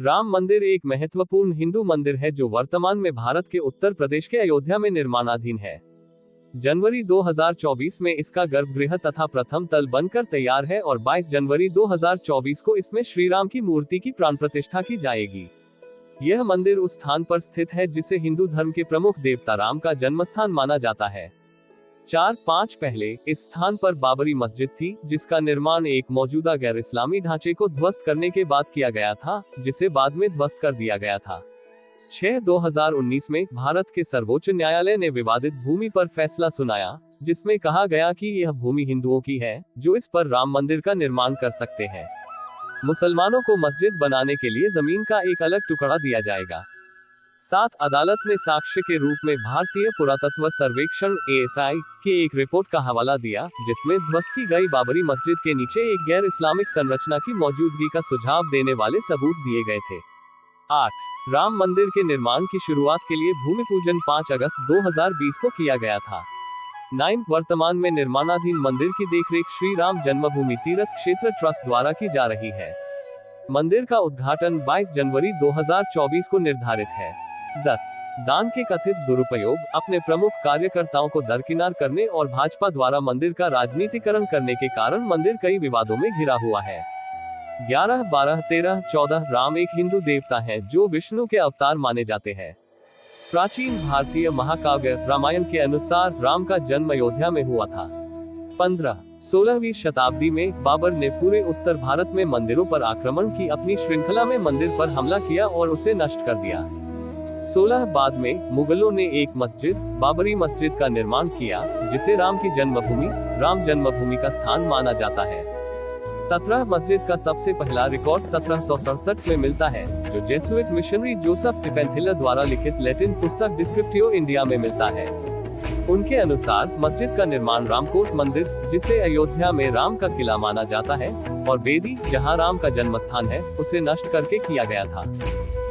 राम मंदिर एक महत्वपूर्ण हिंदू मंदिर है जो वर्तमान में भारत के उत्तर प्रदेश के अयोध्या में निर्माणाधीन है। जनवरी 2024 में इसका गर्भगृह तथा प्रथम तल बनकर तैयार है और 22 जनवरी 2024 को इसमें श्री राम की मूर्ति की प्राण प्रतिष्ठा की जाएगी। यह मंदिर उस स्थान पर स्थित है जिसे हिंदू धर्म के प्रमुख देवता राम का जन्मस्थान माना जाता है। 4-5 पहले इस स्थान पर बाबरी मस्जिद थी, जिसका निर्माण एक मौजूदा गैर इस्लामी ढांचे को ध्वस्त करने के बाद किया गया था, जिसे बाद में ध्वस्त कर दिया गया था। 2019 में भारत के सर्वोच्च न्यायालय ने विवादित भूमि पर फैसला सुनाया, जिसमें कहा गया कि यह भूमि हिंदुओं की है, जो इस पर राम मंदिर का निर्माण कर सकते हैं। मुसलमानों को मस्जिद बनाने के लिए जमीन का एक अलग टुकड़ा दिया जाएगा। 7 अदालत ने साक्ष्य के रूप में भारतीय पुरातत्व सर्वेक्षण ASI की एक रिपोर्ट का हवाला दिया, जिसमें ध्वस्त की गई बाबरी मस्जिद के नीचे एक गैर इस्लामिक संरचना की मौजूदगी का सुझाव देने वाले सबूत दिए गए थे। 8 राम मंदिर के निर्माण की शुरुआत के लिए भूमि पूजन 5 अगस्त 2020 को किया गया था। 9 वर्तमान में निर्माणाधीन मंदिर की देखरेख श्री राम जन्मभूमि तीर्थ क्षेत्र ट्रस्ट द्वारा की जा रही है। मंदिर का उद्घाटन 22 जनवरी 2024 को निर्धारित है। 10 दान के कथित दुरुपयोग, अपने प्रमुख कार्यकर्ताओं को दरकिनार करने और भाजपा द्वारा मंदिर का राजनीतिकरण करने के कारण मंदिर कई विवादों में घिरा हुआ है। 11, 12, 13, 14 राम एक हिंदू देवता हैं जो विष्णु के अवतार माने जाते हैं। प्राचीन भारतीय महाकाव्य रामायण के अनुसार राम का जन्म अयोध्या में हुआ था। 15 16वीं शताब्दी में बाबर ने पूरे उत्तर भारत में मंदिरों पर आक्रमण की अपनी श्रृंखला में मंदिर पर हमला किया और उसे नष्ट कर दिया। 16 बाद में मुगलों ने एक मस्जिद बाबरी मस्जिद का निर्माण किया, जिसे राम की जन्मभूमि राम जन्मभूमि का स्थान माना जाता है। 17 मस्जिद का सबसे पहला रिकॉर्ड 1767 में मिलता है, जो जेसुइट मिशनरी जोसेफ टिफेंथिलर द्वारा लिखित लैटिन पुस्तक डिस्क्रिप्टियो इंडिया में मिलता है। उनके अनुसार मस्जिद का निर्माण रामकोट मंदिर, जिसे अयोध्या में राम का किला माना जाता है, और बेदी, जहां राम का जन्मस्थान है, उसे नष्ट करके किया गया था।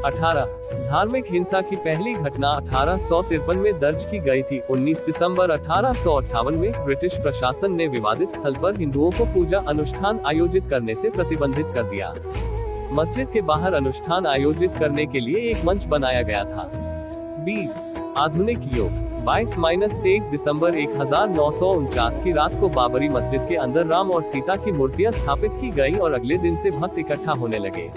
18 धार्मिक हिंसा की पहली घटना 1853 में दर्ज की गई थी। 19 दिसंबर 1858 में ब्रिटिश प्रशासन ने विवादित स्थल पर हिंदुओं को पूजा अनुष्ठान आयोजित करने से प्रतिबंधित कर दिया। मस्जिद के बाहर अनुष्ठान आयोजित करने के लिए एक मंच बनाया गया था। 20 आधुनिक युग 22-23 दिसंबर 1949 की रात को बाबरी मस्जिद के अंदर राम और सीता की मूर्तियां स्थापित की गई और अगले दिन से भक्त इकट्ठा होने लगे।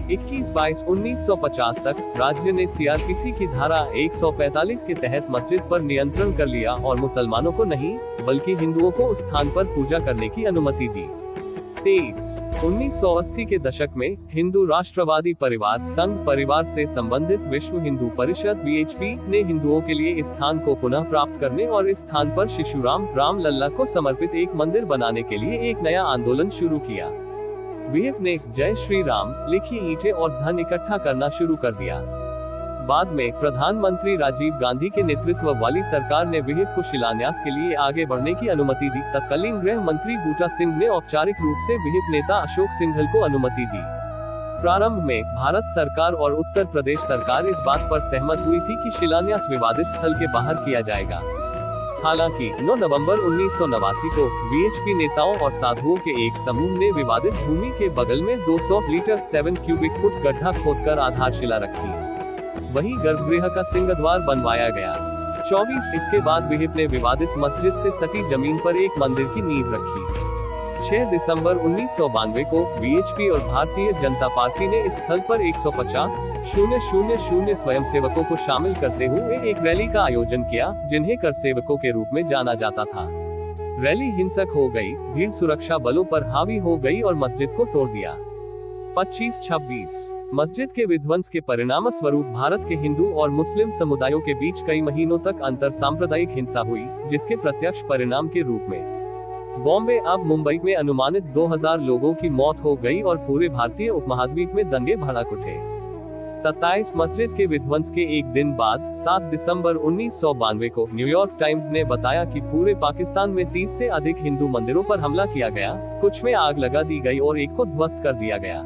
21-22-1950 तक राज्य ने CRPC की धारा 145 के तहत मस्जिद पर नियंत्रण कर लिया और मुसलमानों को नहीं, बल्कि हिंदुओं को उस स्थान पर पूजा करने की अनुमति दी। 23 1980 के दशक में हिंदू राष्ट्रवादी परिवार संघ परिवार से संबंधित विश्व हिंदू परिषद VHP ने हिंदुओं के लिए इस स्थान को पुनः प्राप्त करने और इस स्थान पर शिशुराम राम लल्ला को समर्पित एक मंदिर बनाने के लिए एक नया आंदोलन शुरू किया। VHP ने जय श्री राम लिखी ईंटें और धन इकट्ठा करना शुरू कर दिया। बाद में प्रधानमंत्री राजीव गांधी के नेतृत्व वाली सरकार ने VHP को शिलान्यास के लिए आगे बढ़ने की अनुमति दी। तत्कालीन गृह मंत्री बूटा सिंह ने औपचारिक रूप से VHP नेता अशोक सिंघल को अनुमति दी। प्रारंभ में भारत सरकार और उत्तर प्रदेश सरकार इस बात पर सहमत हुई थी कि शिलान्यास विवादित स्थल के बाहर किया जाएगा। हालांकि 9 नवंबर 1989 को VHP नेताओं और साधुओं के एक समूह ने विवादित भूमि के बगल में 200 लीटर 7 क्यूबिक फुट गड्ढा खोदकर आधारशिला रखी। वहीं गर्भगृह का सिंहद्वार बनवाया गया। 24 इसके बाद VHP ने विवादित मस्जिद से सटी जमीन पर एक मंदिर की नींव रखी। 6 दिसंबर 1992 को VHP और भारतीय जनता पार्टी ने इस स्थल पर 150,000 स्वयंसेवकों को शामिल करते हुए एक रैली का आयोजन किया, जिन्हें कर सेवकों के रूप में जाना जाता था। रैली हिंसक हो गई, भीड़ सुरक्षा बलों पर हावी हो गई और मस्जिद को तोड़ दिया। 25-26 मस्जिद के विध्वंस के परिणाम स्वरूप भारत के हिंदू और मुस्लिम समुदायों के बीच कई महीनों तक अंतर सांप्रदायिक हिंसा हुई, जिसके प्रत्यक्ष परिणाम के रूप में बॉम्बे अब मुंबई में अनुमानित 2000 लोगों की मौत हो गई और पूरे भारतीय उपमहाद्वीप में दंगे भड़क उठे। 27 मस्जिद के विध्वंस के एक दिन बाद 7 दिसंबर 1992 को न्यूयॉर्क टाइम्स ने बताया कि पूरे पाकिस्तान में 30 से अधिक हिंदू मंदिरों पर हमला किया गया, कुछ में आग लगा दी गई और एक को ध्वस्त कर दिया गया।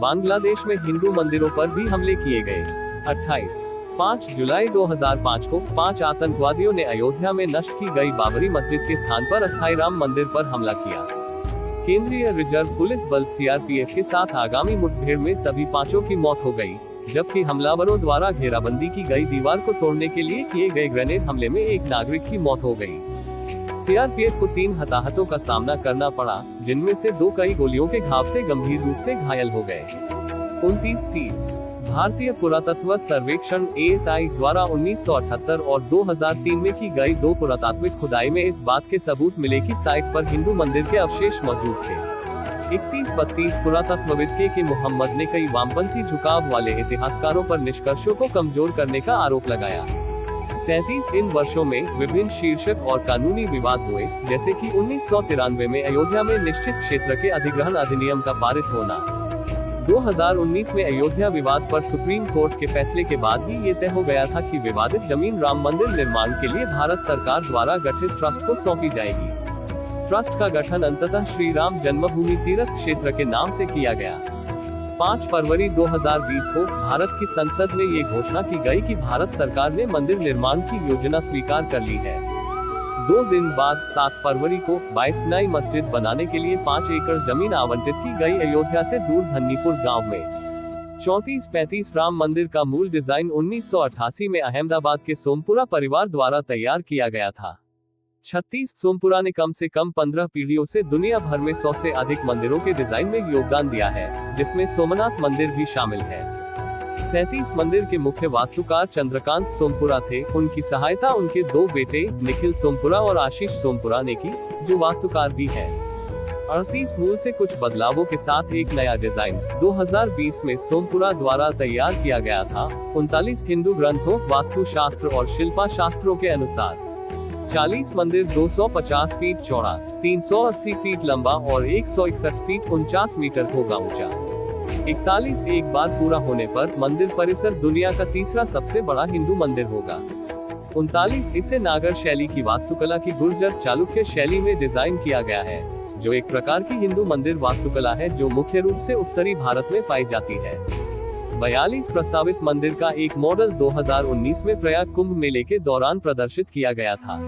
बांग्लादेश में हिंदू मंदिरों पर भी हमले किए गए। 5 जुलाई 2005 को 5 आतंकवादियों ने अयोध्या में नष्ट की गई बाबरी मस्जिद के स्थान पर अस्थायी राम मंदिर पर हमला किया। केंद्रीय रिजर्व पुलिस बल सीआरपीएफ के साथ आगामी मुठभेड़ में सभी 5 की मौत हो गई, जबकि हमलावरों द्वारा घेराबंदी की गई दीवार को तोड़ने के लिए किए गए ग्रेनेड हमले में एक नागरिक की मौत हो गई। सीआरपीएफ को 3 हताहतों का सामना करना पड़ा, जिनमें से 2 कई गोलियों के घाव से गंभीर रूप से घायल हो गए। 29-30 भारतीय पुरातत्व सर्वेक्षण ASI द्वारा 1978 और 2003 में की गई 2 पुरातात्विक खुदाई में इस बात के सबूत मिले कि साइट पर हिंदू मंदिर के अवशेष मौजूद थे। 31-32 पुरातत्वविद के मोहम्मद ने कई वामपंथी झुकाव वाले इतिहासकारों पर निष्कर्षों को कमजोर करने का आरोप लगाया। 33 इन वर्षों में विभिन्न शीर्षक और कानूनी विवाद हुए, जैसे कि 1993 में अयोध्या में निश्चित क्षेत्र के अधिग्रहण अधिनियम का पारित होना। 2019 में अयोध्या विवाद पर सुप्रीम कोर्ट के फैसले के बाद ही ये तय हो गया था कि विवादित जमीन राम मंदिर निर्माण के लिए भारत सरकार द्वारा गठित ट्रस्ट को सौंपी जाएगी। ट्रस्ट का गठन अंततः श्री राम जन्मभूमि तीर्थ क्षेत्र के नाम से किया गया। 5 फरवरी 2020 को भारत की संसद में ये घोषणा की गई कि भारत सरकार ने मंदिर निर्माण की योजना स्वीकार कर ली है। 2 दिन बाद 7 फरवरी को 22 नई मस्जिद बनाने के लिए 5 एकड़ जमीन आवंटित की गई। अयोध्या से दूर धन्नीपुर गांव में 34-35 राम मंदिर का मूल डिजाइन 1988 में अहमदाबाद के सोमपुरा परिवार द्वारा तैयार किया गया था। 36 सोमपुरा ने कम से कम 15 पीढ़ियों से दुनिया भर में 100 से अधिक मंदिरों के डिजाइन में योगदान दिया है, जिसमें सोमनाथ मंदिर भी शामिल है। 37 मंदिर के मुख्य वास्तुकार चंद्रकांत सोमपुरा थे। उनकी सहायता उनके 2 बेटे निखिल सोमपुरा और आशीष सोमपुरा ने की, जो वास्तुकार भी है। 38 मूल से कुछ बदलावों के साथ एक नया डिजाइन 2020 में सोमपुरा द्वारा तैयार किया गया था। 39 हिंदू ग्रंथों, वास्तु शास्त्र और शिल्पा शास्त्रों के अनुसार 40 मंदिर 250 फीट चौड़ा, 380 फीट लंबा और 161 फीट 49 मीटर होगा ऊंचा। 41 एक बार पूरा होने पर मंदिर परिसर दुनिया का तीसरा सबसे बड़ा हिंदू मंदिर होगा। 39 इसे नागर शैली की वास्तुकला की गुर्जर चालुक्य शैली में डिजाइन किया गया है, जो एक प्रकार की हिंदू मंदिर वास्तुकला है जो मुख्य रूप से उत्तरी भारत में पाई जाती है। 42 प्रस्तावित मंदिर का एक मॉडल 2019 में प्रयाग कुंभ मेले के दौरान प्रदर्शित किया गया था।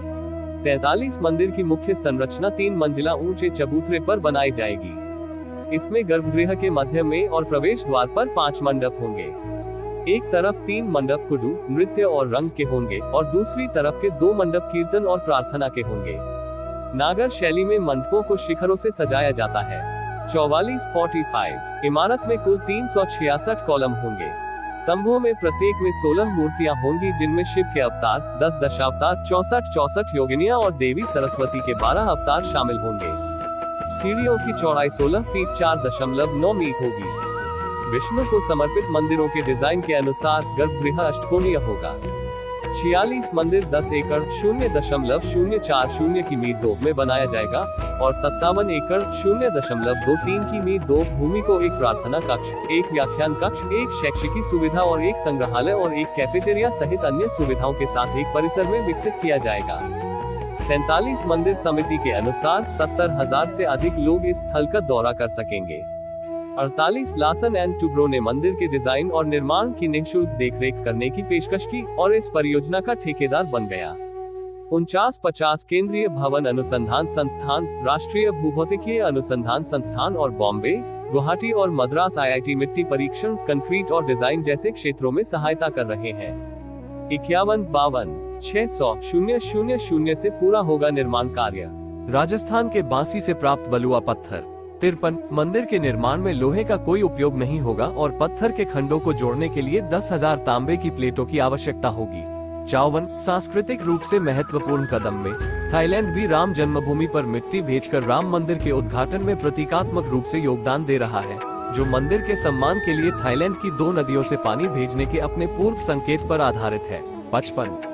43 मंदिर की मुख्य संरचना 3 मंजिला ऊंचे चबूतरे पर बनाई जाएगी। इसमें गर्भगृह के मध्य में और प्रवेश द्वार पर 5 मंडप होंगे। एक तरफ 3 मंडप कुडू, नृत्य और रंग के होंगे और दूसरी तरफ के 2 मंडप कीर्तन और प्रार्थना के होंगे। नागर शैली में मंडपों को शिखरों से सजाया जाता है। 44-45 इमारत में कुल 366 कॉलम होंगे। स्तंभों में प्रत्येक में 16 मूर्तियां होंगी, जिनमें शिव के अवतार, 10 दशावतार, 64 योगिनियां और देवी सरस्वती के 12 अवतार शामिल होंगे। सीढ़ियों की चौड़ाई 16 फीट 4.9 मीटर होगी। विष्णु को समर्पित मंदिरों के डिजाइन के अनुसार गर्भगृह अष्टकोणीय होगा। 46 मंदिर 10 एकड़ 0.040 की मीटर 2 में बनाया जाएगा और 57 एकड़ 0.23 की मीटर 2 भूमि को एक प्रार्थना कक्ष, एक व्याख्यान कक्ष, एक शैक्षिकी सुविधा और एक संग्रहालय और एक कैफेटेरिया सहित अन्य सुविधाओं के साथ एक परिसर में विकसित किया जाएगा। 47 मंदिर समिति के अनुसार 70,000 से अधिक लोग इस स्थल का दौरा कर सकेंगे। 48 लासन एंड टुब्रो ने मंदिर के डिजाइन और निर्माण की निःशुल्क देखरेख करने की पेशकश की और इस परियोजना का ठेकेदार बन गया। 49-50 केंद्रीय भवन अनुसंधान संस्थान, राष्ट्रीय भूभौतिकीय अनुसंधान संस्थान और बॉम्बे, गुवाहाटी और मद्रास IIT मिट्टी परीक्षण, कंक्रीट और डिजाइन जैसे क्षेत्रों में सहायता कर रहे हैं। 51-52 600 से पूरा होगा निर्माण कार्य। राजस्थान के बांसी से प्राप्त बलुआ पत्थर। 53 मंदिर के निर्माण में लोहे का कोई उपयोग नहीं होगा और पत्थर के खंडों को जोड़ने के लिए 10,000 तांबे की प्लेटों की आवश्यकता होगी। 54 सांस्कृतिक रूप से महत्वपूर्ण कदम में थाईलैंड भी राम जन्मभूमि पर मिट्टी भेजकर राम मंदिर के उद्घाटन में प्रतीकात्मक रूप से योगदान दे रहा है, जो मंदिर के सम्मान के लिए थाईलैंड की 2 नदियों से पानी भेजने के अपने पूर्व संकेत पर आधारित है। 55